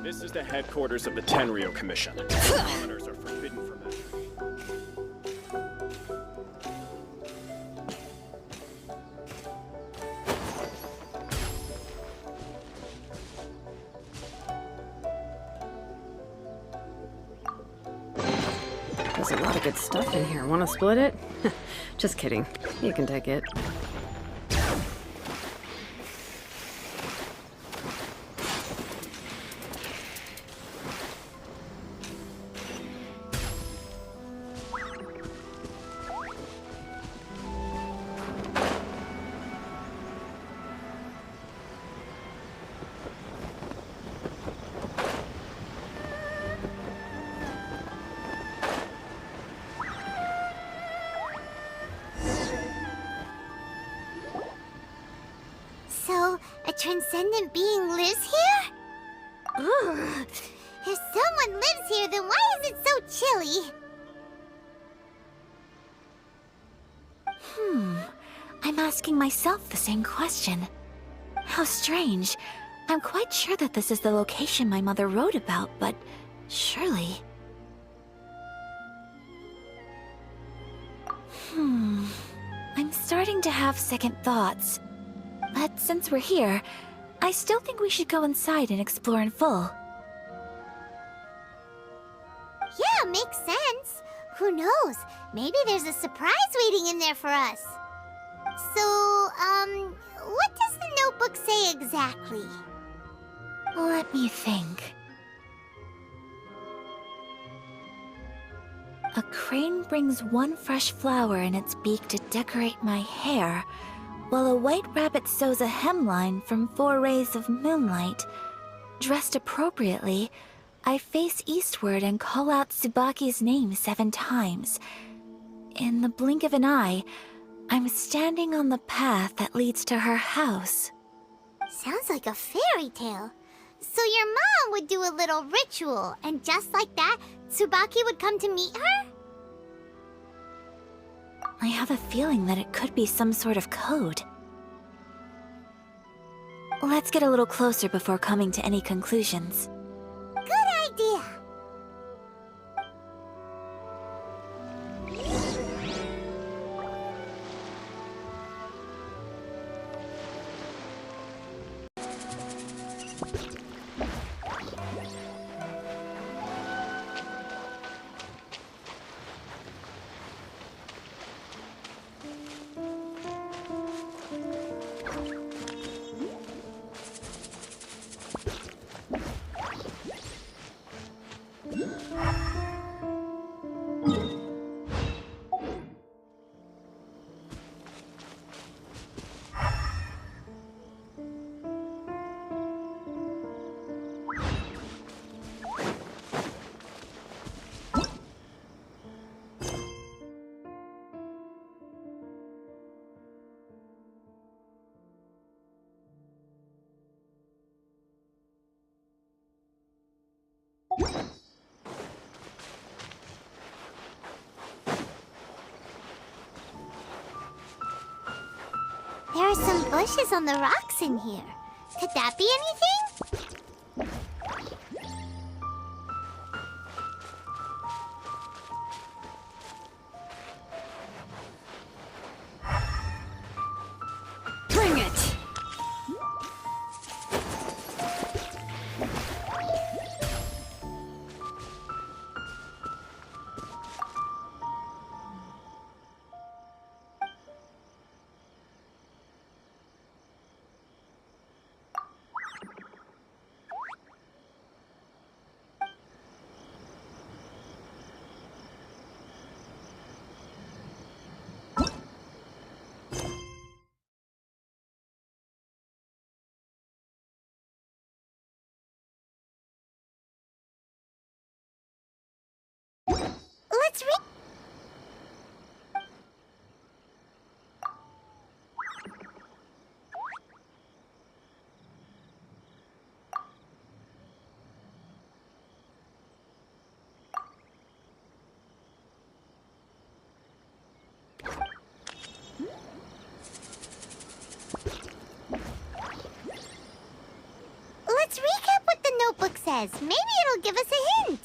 This is the headquarters of the Tenryo Commission. Commoners are forbidden from entry. There's a lot of good stuff in here. Want to split it? Just kidding. You can take it. So, a transcendent being lives here? Ugh. If someone lives here, then why is it so chilly? I'm asking myself the same question. How strange. I'm quite sure that this is the location my mother wrote about, but surely... I'm starting to have second thoughts. But since we're here, I still think we should go inside and explore in full. Yeah, makes sense. Who knows? Maybe there's a surprise waiting in there for us. So, what does the notebook say exactly? Let me think. A crane brings one fresh flower in its beak to decorate my hair, while a white rabbit sews a hemline from 4 rays of moonlight. Dressed appropriately, I face eastward and call out Tsubaki's name 7 times. In the blink of an eye, I'm standing on the path that leads to her house. Sounds like a fairy tale. So your mom would do a little ritual, and just like that, Tsubaki would come to meet her? I have a feeling that it could be some sort of code. Let's get a little closer before coming to any conclusions. Good idea! There are some bushes on the rocks in here. Could that be anything? Bring it! Let's read. Let's recap what the notebook says. Maybe it'll give us a hint.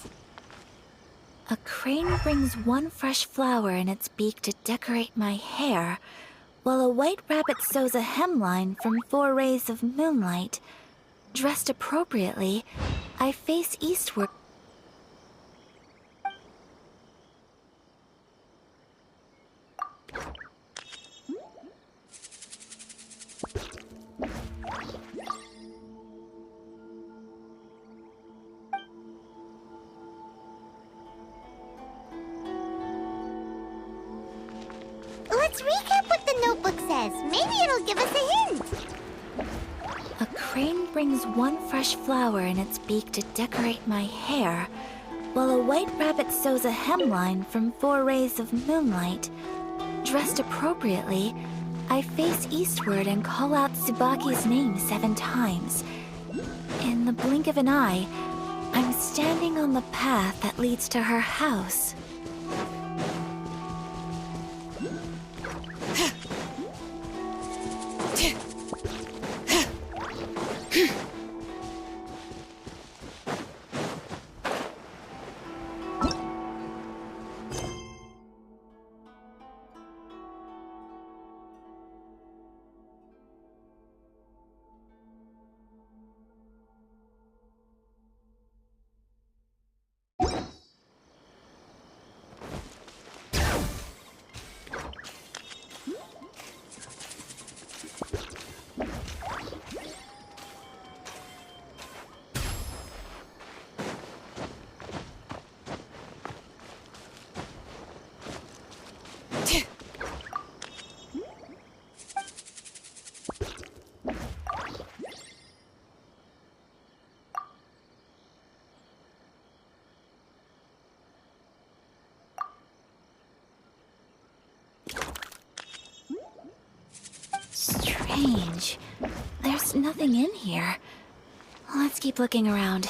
A crane brings one fresh flower in its beak to decorate my hair, while a white rabbit sews a hemline from 4 rays of moonlight. Dressed appropriately, I face eastward. Let's recap what the notebook says. Maybe it'll give us a hint. A crane brings one fresh flower in its beak to decorate my hair, while a white rabbit sews a hemline from 4 rays of moonlight. Dressed appropriately, I face eastward and call out Tsubaki's name 7 times. In the blink of an eye, I'm standing on the path that leads to her house. Strange. There's nothing in here. Let's keep looking around.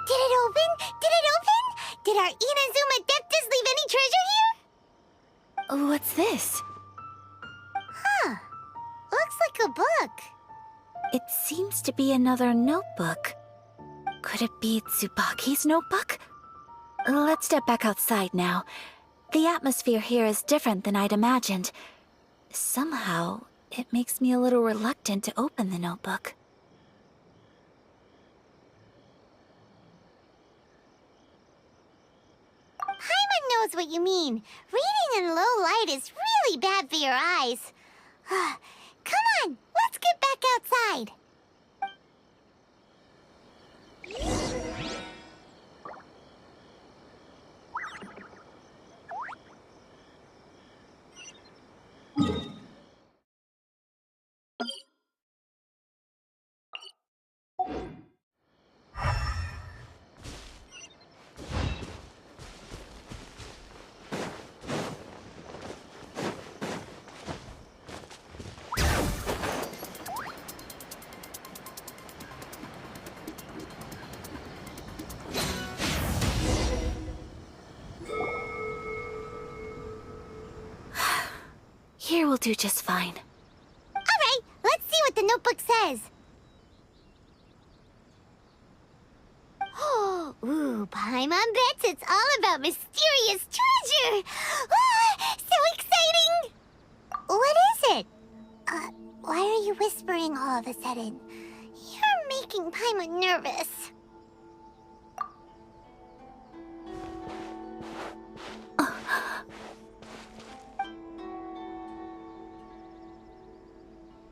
Did it open? Did it open? Did our Inazuma Adeptus leave any treasure here? What's this? Huh. Looks like a book. It seems to be another notebook. Could it be Tsubaki's notebook? Let's step back outside now. The atmosphere here is different than I'd imagined. Somehow, it makes me a little reluctant to open the notebook. Paimon knows what you mean. Reading in low light is really bad for your eyes. Come on, let's get back outside. will do just fine. Alright, let's see what the notebook says. Ooh, Paimon bets it's all about mysterious treasure! Ah, so exciting! What is it? Why are you whispering all of a sudden? You're making Paimon nervous.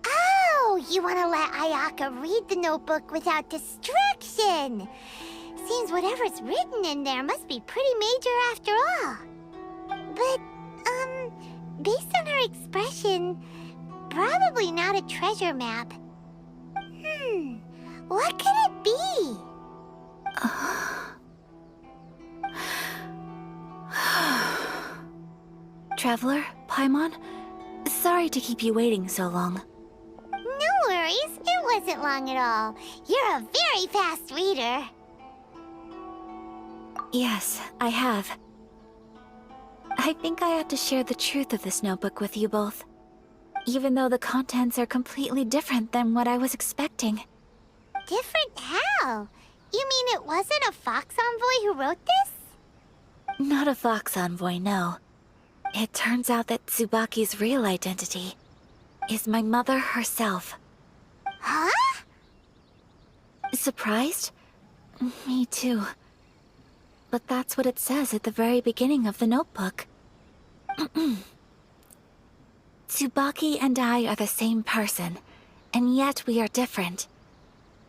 Oh, you want to let Ayaka read the notebook without distraction. Seems whatever's written in there must be pretty major after all. But, based on her expression, probably not a treasure map. What could it be? Traveler, Paimon, sorry to keep you waiting so long. No worries, it wasn't long at all. You're a very fast reader. Yes, I have. I think I have to share the truth of this notebook with you both. Even though the contents are completely different than what I was expecting. Different how? You mean it wasn't a Fox Envoy who wrote this? Not a Fox Envoy, no. It turns out that Tsubaki's real identity is my mother herself. Huh? Surprised? Me too. But that's what it says at the very beginning of the notebook. Tsubaki and I are the same person, and yet we are different.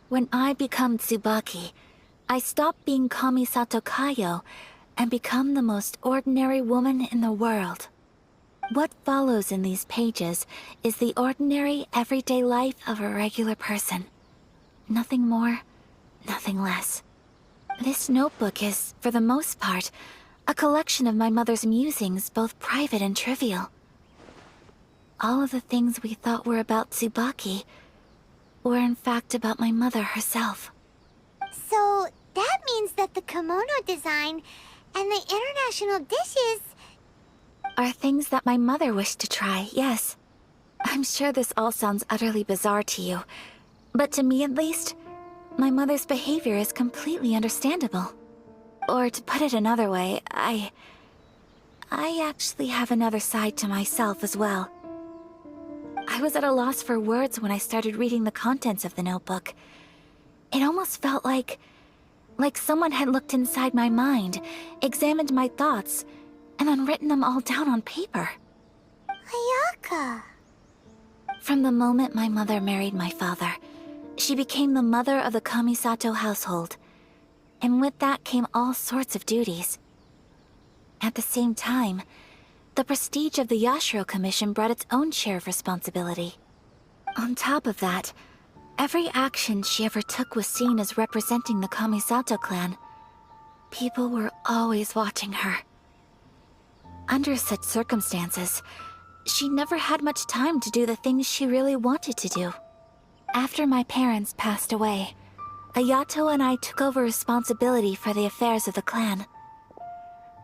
When I become Tsubaki, I stop being Kamisato Kayo and become the most ordinary woman in the world. What follows in these pages is the ordinary, everyday life of a regular person. Nothing more, nothing less. This notebook is, for the most part, a collection of my mother's musings, both private and trivial. All of the things we thought were about Tsubaki were in fact about my mother herself. So, that means that the kimono design and the international dishes... Are things that my mother wished to try, yes. I'm sure this all sounds utterly bizarre to you, but to me at least, my mother's behavior is completely understandable. Or to put it another way, I actually have another side to myself as well. I was at a loss for words when I started reading the contents of the notebook. It almost felt like someone had looked inside my mind, examined my thoughts, and then written them all down on paper. Ayaka... From the moment my mother married my father, she became the mother of the Kamisato household. And with that came all sorts of duties. At the same time, the prestige of the Yashiro Commission brought its own share of responsibility. On top of that, every action she ever took was seen as representing the Kamisato clan. People were always watching her. Under such circumstances, she never had much time to do the things she really wanted to do. After my parents passed away, Ayato and I took over responsibility for the affairs of the clan.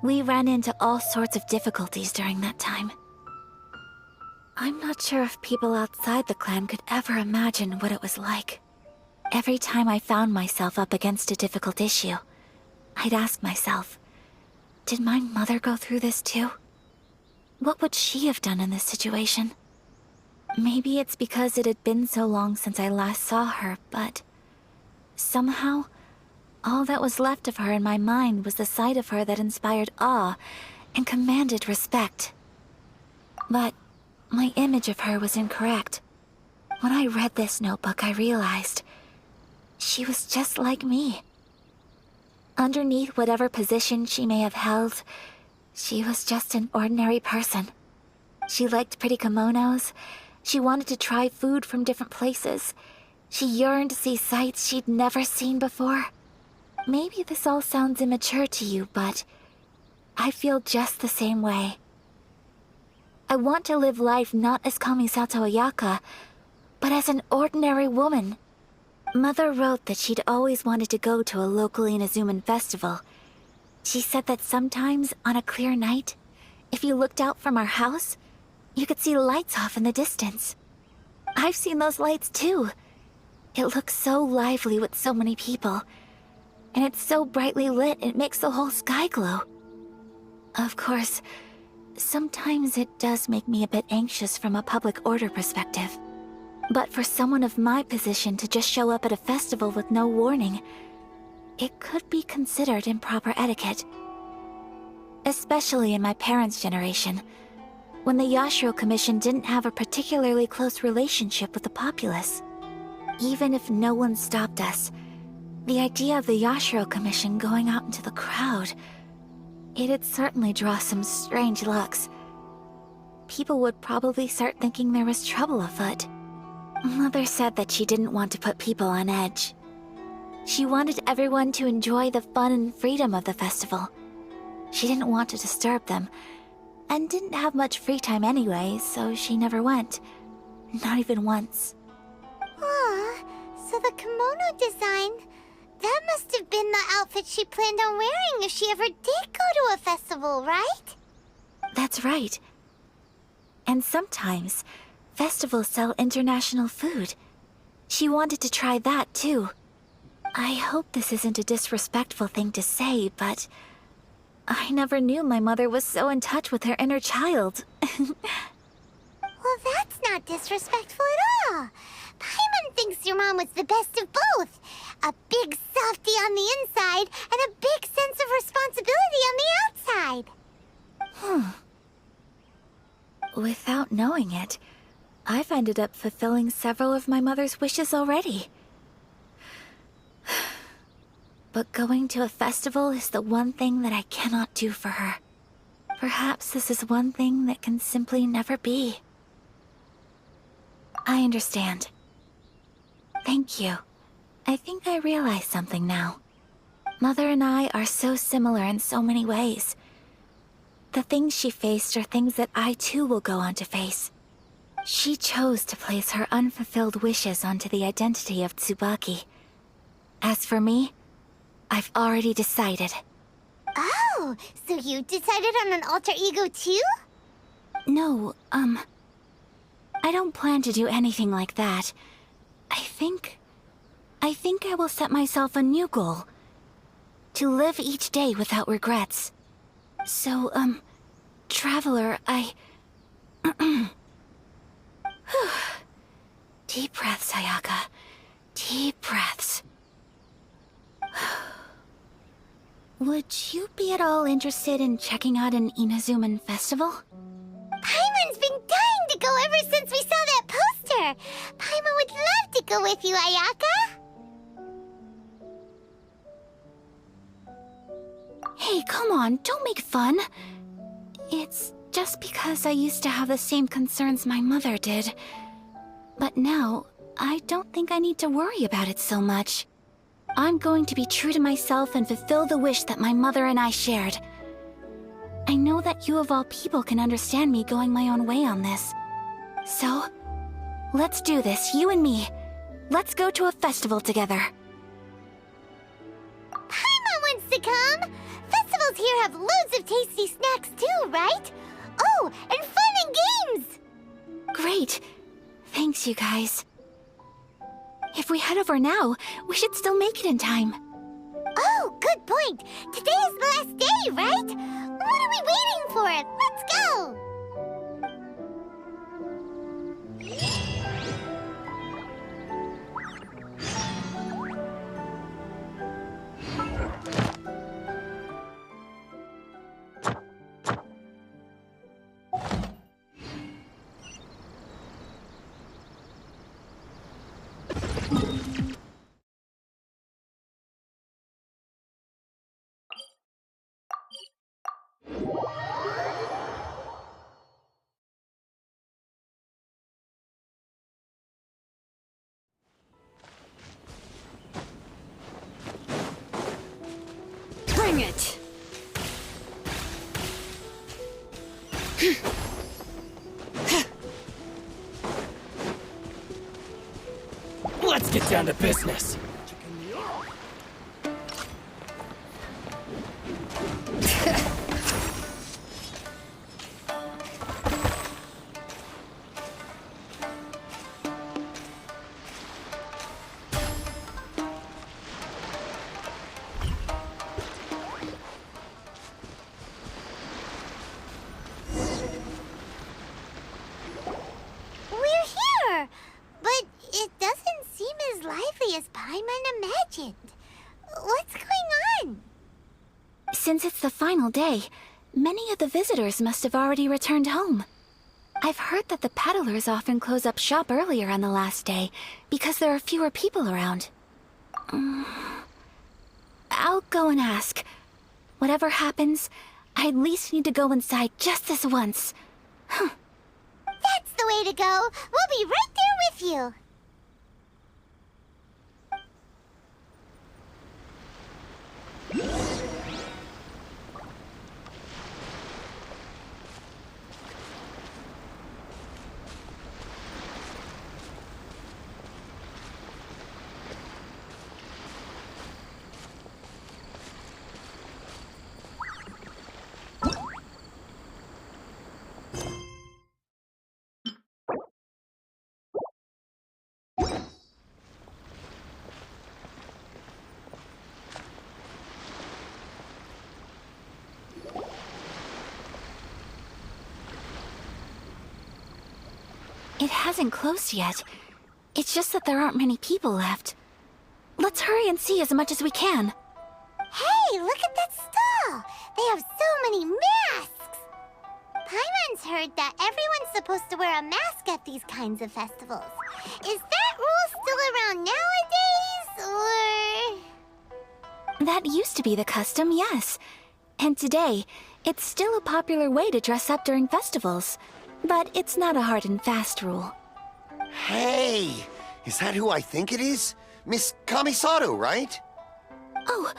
We ran into all sorts of difficulties during that time. I'm not sure if people outside the clan could ever imagine what it was like. Every time I found myself up against a difficult issue, I'd ask myself, did my mother go through this too? What would she have done in this situation? Maybe it's because it had been so long since I last saw her, but somehow, all that was left of her in my mind was the side of her that inspired awe and commanded respect. But my image of her was incorrect. When I read this notebook, I realized she was just like me. Underneath whatever position she may have held, she was just an ordinary person. She liked pretty kimonos. She wanted to try food from different places. She yearned to see sights she'd never seen before. Maybe this all sounds immature to you, but I feel just the same way. I want to live life not as Kamisato Ayaka, but as an ordinary woman. Mother wrote that she'd always wanted to go to a local Inazuman festival. She said that sometimes, on a clear night, if you looked out from our house, You could see lights off in the distance. I've seen those lights too. It looks so lively with so many people. And it's so brightly lit, it makes the whole sky glow. Of course, sometimes it does make me a bit anxious from a public order perspective. But for someone of my position to just show up at a festival with no warning, it could be considered improper etiquette. Especially in my parents' generation, when the Yashiro Commission didn't have a particularly close relationship with the populace. Even if no one stopped us, the idea of the Yashiro Commission going out into the crowd, it'd certainly draw some strange looks. People would probably start thinking there was trouble afoot. Mother said that she didn't want to put people on edge. She wanted everyone to enjoy the fun and freedom of the festival. She didn't want to disturb them, and didn't have much free time anyway, so she never went. Not even once. Aw, so the kimono design, that must have been the outfit she planned on wearing if she ever did go to a festival, right? That's right. And sometimes, festivals sell international food. She wanted to try that too. I hope this isn't a disrespectful thing to say, but I never knew my mother was so in touch with her inner child. Well, that's not disrespectful at all. Paimon thinks your mom was the best of both. A big softie on the inside and a big sense of responsibility on the outside. Without knowing it, I've ended up fulfilling several of my mother's wishes already. But going to a festival is the one thing that I cannot do for her. Perhaps this is one thing that can simply never be. I understand. Thank you. I think I realize something now. Mother and I are so similar in so many ways. The things she faced are things that I too will go on to face. She chose to place her unfulfilled wishes onto the identity of Tsubaki. As for me, I've already decided. Oh, so you decided on an alter ego too? No, I don't plan to do anything like that. I think I will set myself a new goal. To live each day without regrets. So, Traveler, Deep breaths, Ayaka. Deep breaths. Would you be at all interested in checking out an Inazuman festival? Paimon's been dying to go ever since we saw that poster. Paimon would love to go with you, Ayaka. Hey, come on, don't make fun. It's just because I used to have the same concerns my mother did. But now, I don't think I need to worry about it so much. I'm going to be true to myself and fulfill the wish that my mother and I shared. I know that you of all people can understand me going my own way on this. So, let's do this, you and me. Let's go to a festival together. Paimon wants to come! Festivals here have loads of tasty snacks too, right? Oh, and fun and games! Great. Thanks, you guys. If we head over now, we should still make it in time. Oh, good point. Today is the last day, right? What are we waiting for? Let's go! Bring it! Let's get down to business. Since it's the final day, many of the visitors must have already returned home. I've heard that the peddlers often close up shop earlier on the last day because there are fewer people around. I'll go and ask. Whatever happens, I at least need to go inside just this once. That's the way to go. We'll be right there with you. It hasn't closed yet. It's just that there aren't many people left. Let's hurry and see as much as we can. Hey, look at that stall! They have so many masks! Paimon's heard that everyone's supposed to wear a mask at these kinds of festivals. Is that rule still around nowadays, or...? That used to be the custom, yes. And today, it's still a popular way to dress up during festivals. But it's not a hard and fast rule. Hey! Is that who I think it is? Miss Kamisato, right? Oh,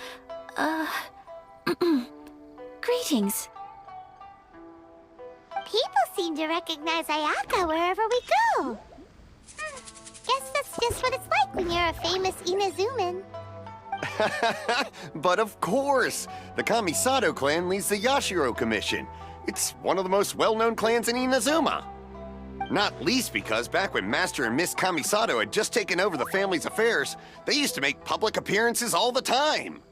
greetings. People seem to recognize Ayaka wherever we go. Guess that's just what it's like when you're a famous Inazuman. But of course! The Kamisato clan leads the Yashiro Commission. It's one of the most well-known clans in Inazuma. Not least because back when Master and Miss Kamisato had just taken over the family's affairs, they used to make public appearances all the time.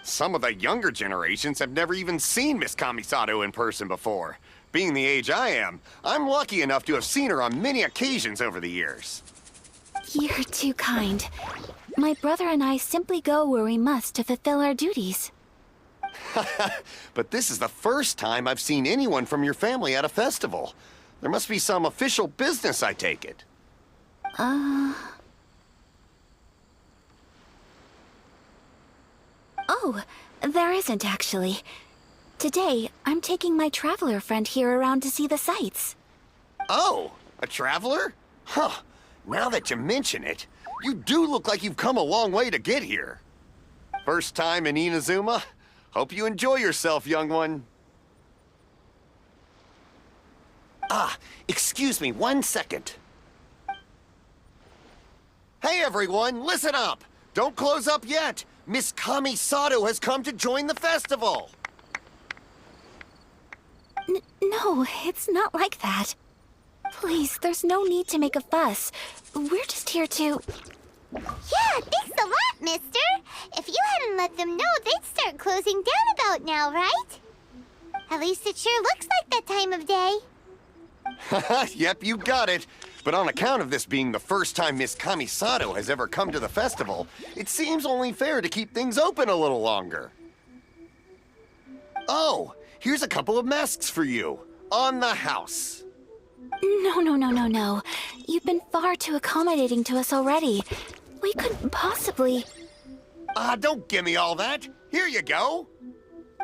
Some of the younger generations have never even seen Miss Kamisato in person before. Being the age I am, I'm lucky enough to have seen her on many occasions over the years. You're too kind. My brother and I simply go where we must to fulfill our duties. But this is the first time I've seen anyone from your family at a festival. There must be some official business, I take it. Oh, there isn't actually. Today, I'm taking my traveler friend here around to see the sights. Oh, a traveler? Huh. Now that you mention it, you do look like you've come a long way to get here. First time in Inazuma? Hope you enjoy yourself, young one. Ah, excuse me 1 second. Hey everyone, listen up! Don't close up yet! Miss Kamisato has come to join the festival! No, it's not like that. Please, there's no need to make a fuss. We're just here to... Yeah, thanks a lot, mister. If you hadn't let them know, they'd start closing down about now, right? At least it sure looks like that time of day. Yep, you got it. But on account of this being the first time Miss Kamisato has ever come to the festival, it seems only fair to keep things open a little longer. Oh, here's a couple of masks for you. On the house. No. You've been far too accommodating to us already. We couldn't possibly... Don't give me all that. Here you go.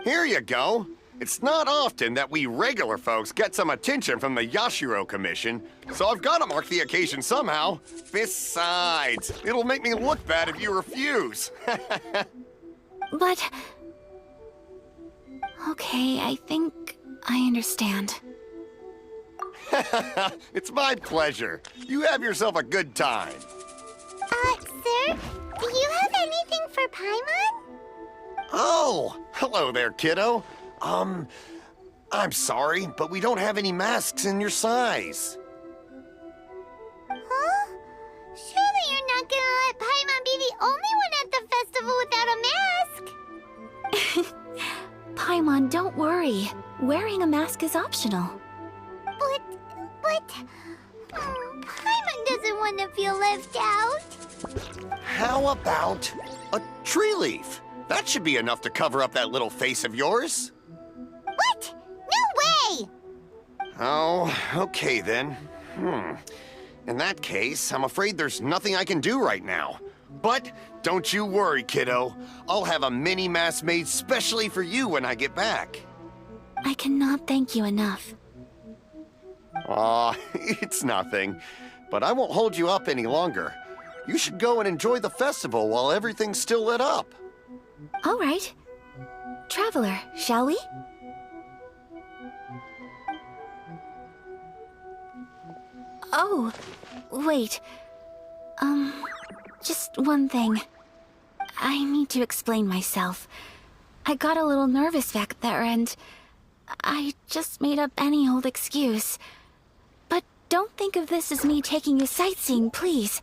Here you go. It's not often that we regular folks get some attention from the Yashiro Commission, so I've got to mark the occasion somehow. Besides, it'll make me look bad if you refuse. But... Okay, I think I understand. It's my pleasure. You have yourself a good time. Sir, do you have anything for Paimon? Oh, hello there, kiddo. I'm sorry, but we don't have any masks in your size. Huh? Surely you're not gonna let Paimon be the only one at the festival without a mask? Paimon, don't worry. Wearing a mask is optional. But... Paimon doesn't want to feel left out. How about a tree leaf? That should be enough to cover up that little face of yours. What? No way! Oh, okay then. In that case, I'm afraid there's nothing I can do right now. But don't you worry, kiddo. I'll have a mini mask made specially for you when I get back. I cannot thank you enough. Aw, it's nothing. But I won't hold you up any longer. You should go and enjoy the festival while everything's still lit up. All right. Traveler, shall we? Oh, wait. Just one thing. I need to explain myself. I got a little nervous back there and I just made up any old excuse. But don't think of this as me taking you sightseeing, please.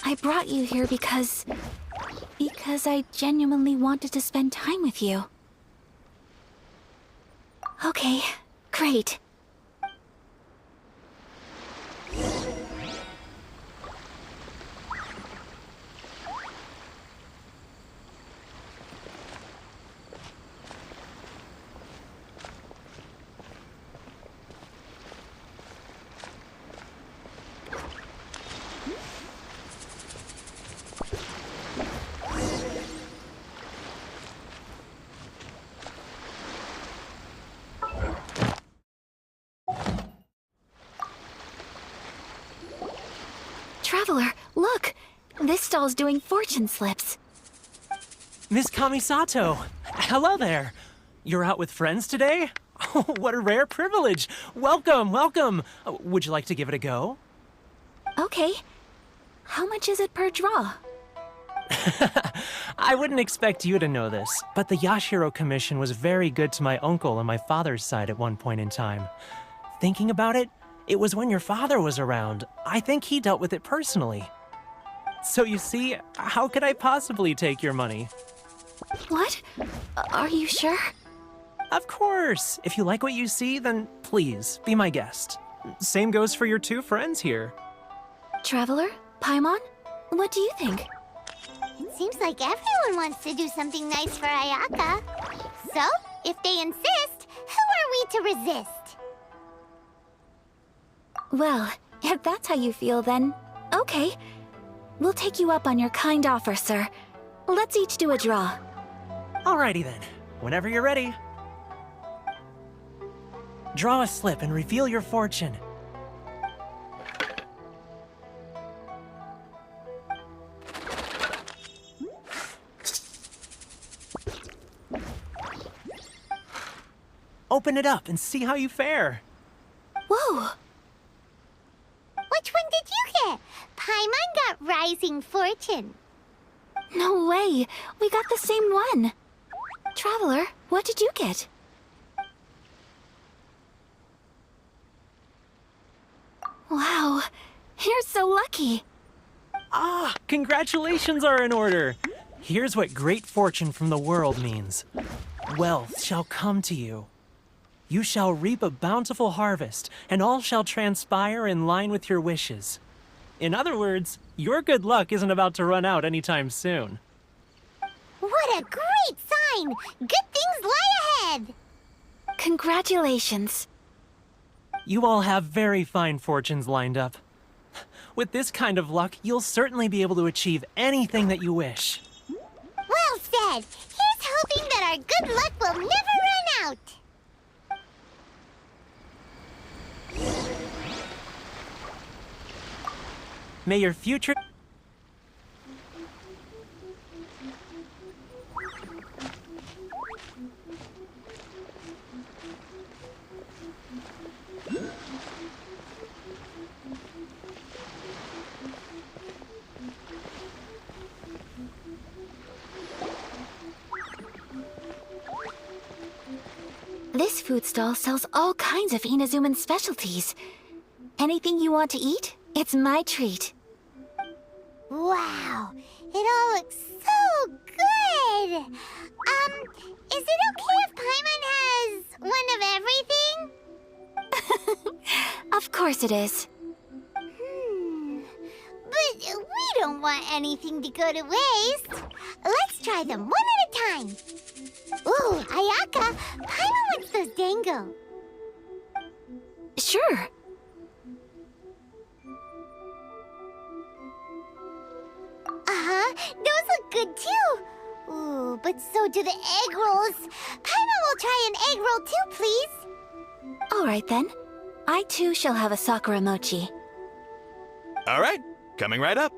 I brought you here because I genuinely wanted to spend time with you. Okay, great. Traveler, look! This stall's doing fortune slips. Miss Kamisato! Hello there! You're out with friends today? Oh, what a rare privilege! Welcome, welcome! Would you like to give it a go? Okay. How much is it per draw? I wouldn't expect you to know this, but the Yashiro Commission was very good to my uncle on my father's side at one point in time. Thinking about it, it was when your father was around. I think he dealt with it personally. So you see, how could I possibly take your money? What? Are you sure? Of course! If you like what you see, then please, be my guest. Same goes for your two friends here. Traveler? Paimon? What do you think? It seems like everyone wants to do something nice for Ayaka. So, if they insist, who are we to resist? Well, if that's how you feel, then okay. We'll take you up on your kind offer, sir. Let's each do a draw. Alrighty then, whenever you're ready. Draw a slip and reveal your fortune. Open it up and see how you fare. Whoa! Which one did you get? Paimon got Rising Fortune. No way! We got the same one! Traveler, what did you get? Wow, you're so lucky! Ah, congratulations are in order. Here's what great fortune from the world means. Wealth shall come to you. You shall reap a bountiful harvest, and all shall transpire in line with your wishes. In other words, your good luck isn't about to run out anytime soon. What a great sign! Good things lie ahead! Congratulations. You all have very fine fortunes lined up. With this kind of luck, you'll certainly be able to achieve anything that you wish. Well said! Here's hoping that our good luck will never run out! May your future... This food stall sells all kinds of Inazuman specialties. Anything you want to eat, it's my treat. Wow, it all looks so good! Is it okay if Paimon has one of everything? Of course it is. But we don't want anything to go to waste. Let's try them one at a time. Ooh, Ayaka, Paimon wants those dango. Sure. Uh-huh, those look good too. Ooh, but so do the egg rolls. Paimon will try an egg roll too, please. All right then. I too shall have a sakura mochi. All right, coming right up.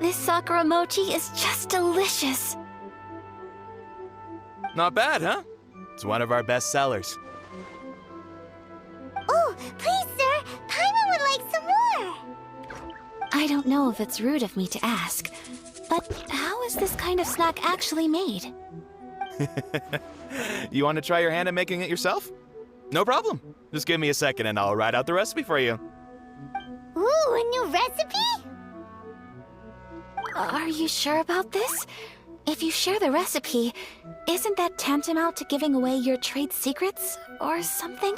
This sakura mochi is just delicious. Not bad, huh? It's one of our best sellers. Oh, please, sir. Paimon would like some more. I don't know if it's rude of me to ask, but how is this kind of snack actually made? You want to try your hand at making it yourself? No problem. Just give me a second and I'll write out the recipe for you. Ooh, a new recipe? Are you sure about this? If you share the recipe, isn't that tantamount to giving away your trade secrets or something?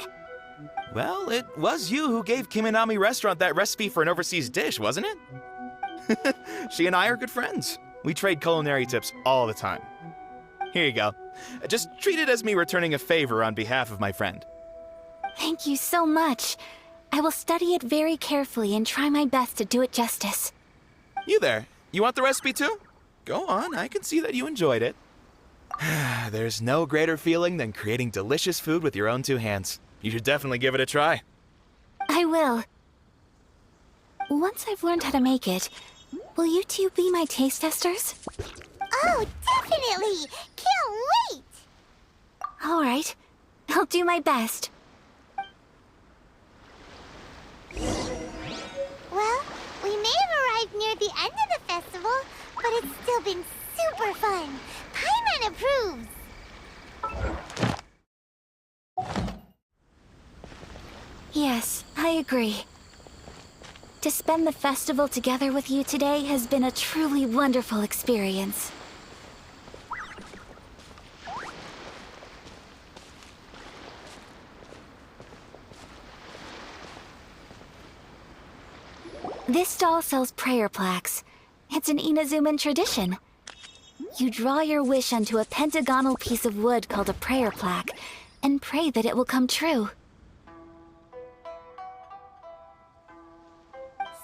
Well, it was you who gave Kiminami Restaurant that recipe for an overseas dish, wasn't it? She and I are good friends. We trade culinary tips all the time. Here you go. Just treat it as me returning a favor on behalf of my friend. Thank you so much. I will study it very carefully and try my best to do it justice. You there. You want the recipe too? Go on, I can see that you enjoyed it. There's no greater feeling than creating delicious food with your own two hands. You should definitely give it a try. I will. Once I've learned how to make it, will you two be my taste testers? Oh, definitely. Can't wait. All right. I'll do my best. Well, we may have arrived near the end of the festival, but it's still been super fun. Paimon approves. Yes, I agree. To spend the festival together with you today has been a truly wonderful experience. This stall sells prayer plaques. It's an Inazuman tradition. You draw your wish onto a pentagonal piece of wood called a prayer plaque, and pray that it will come true.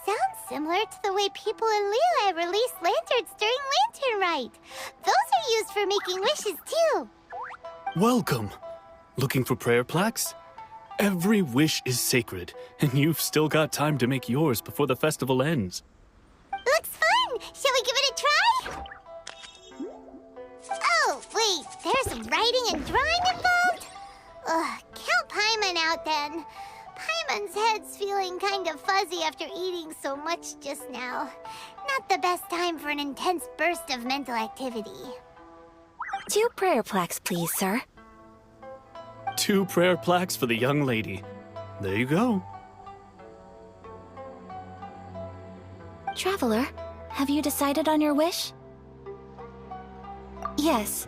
Sounds similar to the way people in Liyue release lanterns during Lantern Rite. Those are used for making wishes too. Welcome. Looking for prayer plaques? Every wish is sacred, and you've still got time to make yours before the festival ends. Looks fun! Shall we give it a try? Oh, wait, there's writing and drawing involved? Ugh, count Paimon out then. Paimon's head's feeling kind of fuzzy after eating so much just now. Not the best time for an intense burst of mental activity. 2 prayer plaques, please, sir. 2 prayer plaques for the young lady. There you go. Traveler, have you decided on your wish? Yes.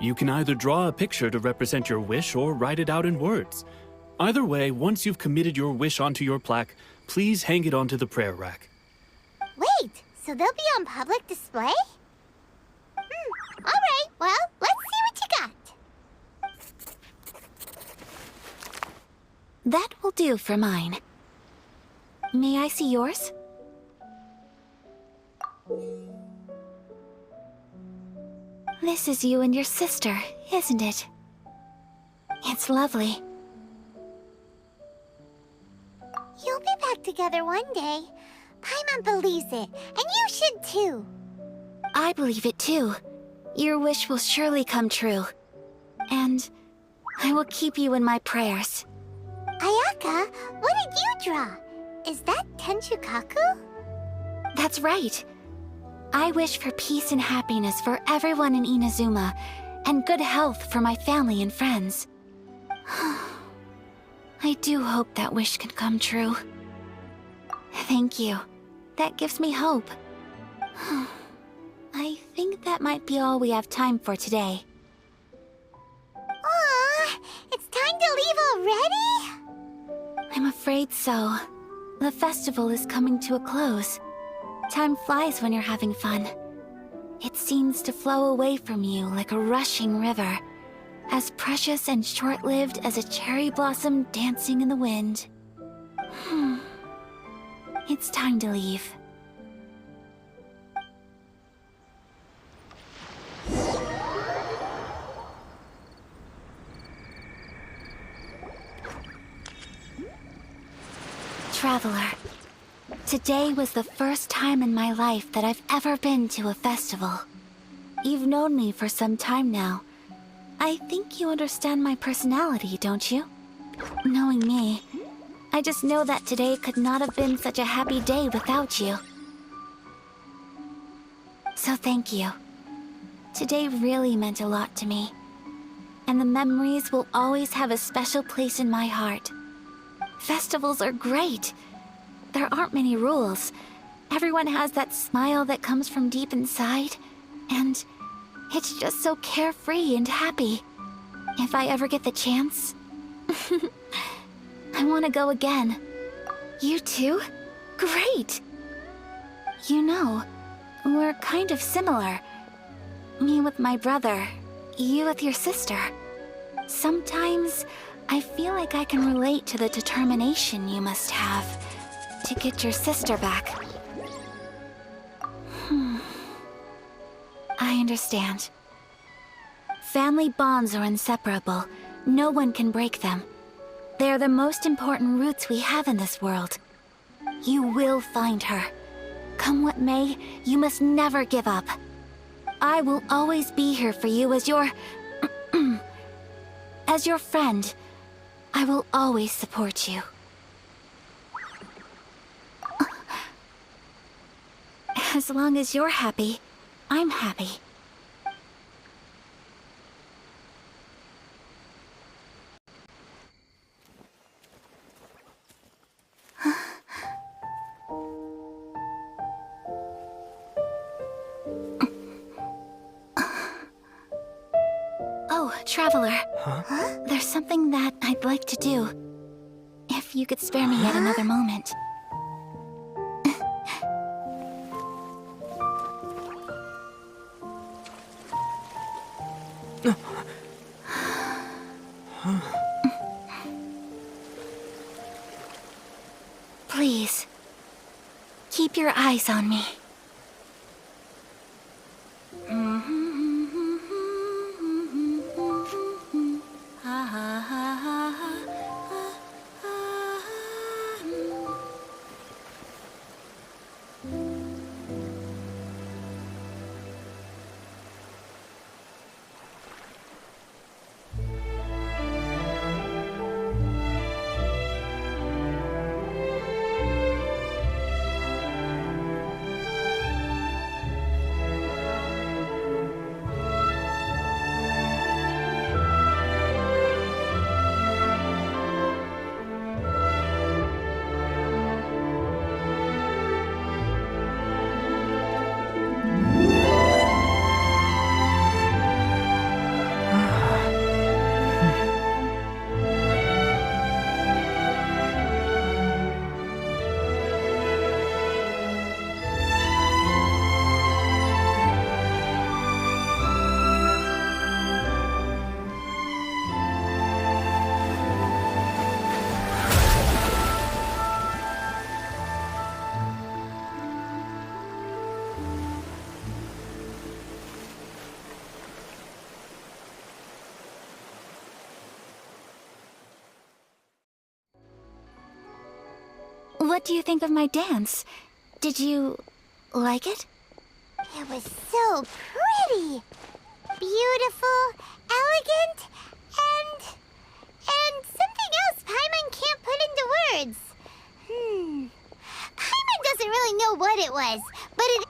You can either draw a picture to represent your wish or write it out in words. Either way, once you've committed your wish onto your plaque, please hang it onto the prayer rack. Wait, so they'll be on public display? Alright, well, let's see what you got. That will do for mine. May I see yours? This is you and your sister, isn't it? It's lovely. You'll be back together one day. Paimon believes it, and you should too. I believe it too. Your wish will surely come true. And I will keep you in my prayers. Ayaka, what did you draw? Is that Tenchukaku? That's right. I wish for peace and happiness for everyone in Inazuma, and good health for my family and friends. I do hope that wish can come true. Thank you. That gives me hope. I think that might be all we have time for today. Aw, it's time to leave already? I'm afraid so. The festival is coming to a close. Time flies when you're having fun. It seems to flow away from you like a rushing river, as precious and short-lived as a cherry blossom dancing in the wind. It's time to leave. Traveler, today was the first time in my life that I've ever been to a festival. You've known me for some time now. I think you understand my personality, don't you? Knowing me, I just know that today could not have been such a happy day without you. So thank you. Today really meant a lot to me. And the memories will always have a special place in my heart. Festivals are great. There aren't many rules. Everyone has that smile that comes from deep inside. And it's just so carefree and happy. If I ever get the chance, I want to go again. You too? Great! You know, we're kind of similar. Me with my brother, you with your sister. Sometimes I feel like I can relate to the determination you must have to get your sister back. I understand. Family bonds are inseparable. No one can break them. They are the most important roots we have in this world. You will find her. Come what may, you must never give up. I will always be here for you as your... as your friend. I will always support you. As long as you're happy, I'm happy. Oh, Traveler. Huh? There's something that I'd like to do. If you could spare me yet another moment. Please, keep your eyes on me. What do you think of my dance? Did you like it? It was so pretty. Beautiful, elegant, and something else Paimon can't put into words. Paimon doesn't really know what it was, but it...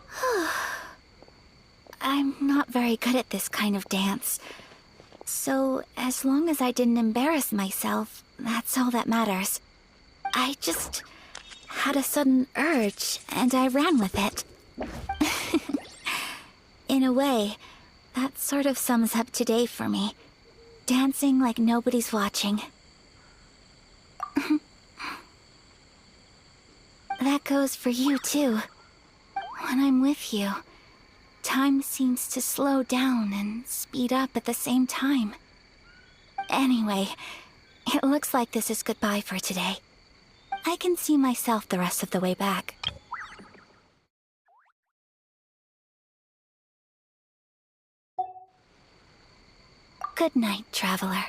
I'm not very good at this kind of dance. So, as long as I didn't embarrass myself, that's all that matters. I just had a sudden urge, and I ran with it. In a way, that sort of sums up today for me. Dancing like nobody's watching. That goes for you, too. When I'm with you, time seems to slow down and speed up at the same time. Anyway, it looks like this is goodbye for today. I can see myself the rest of the way back. Good night, traveler.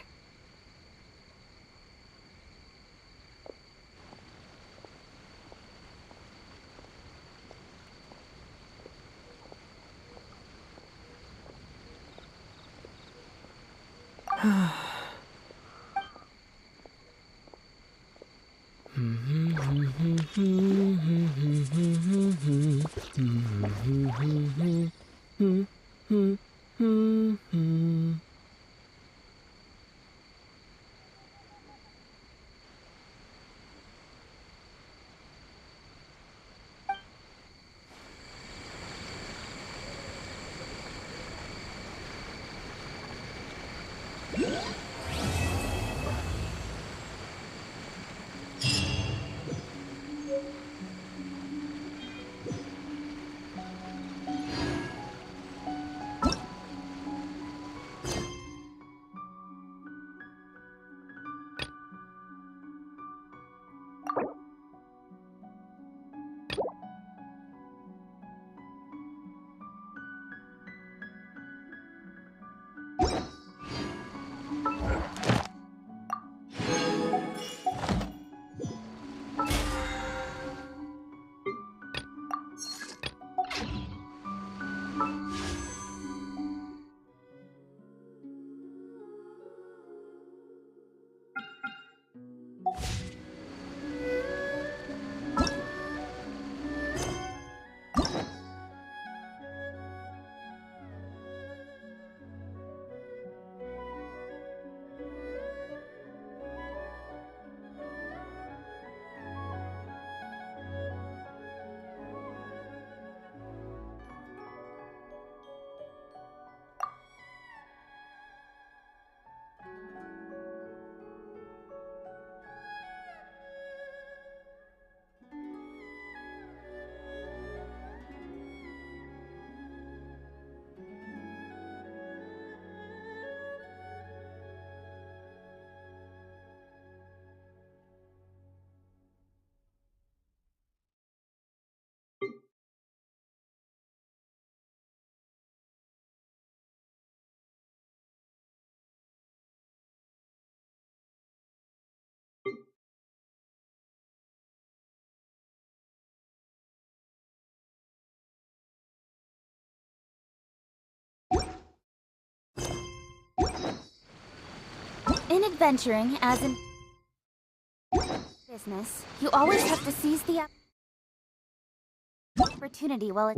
In adventuring, as in business, you always have to seize the opportunity while it...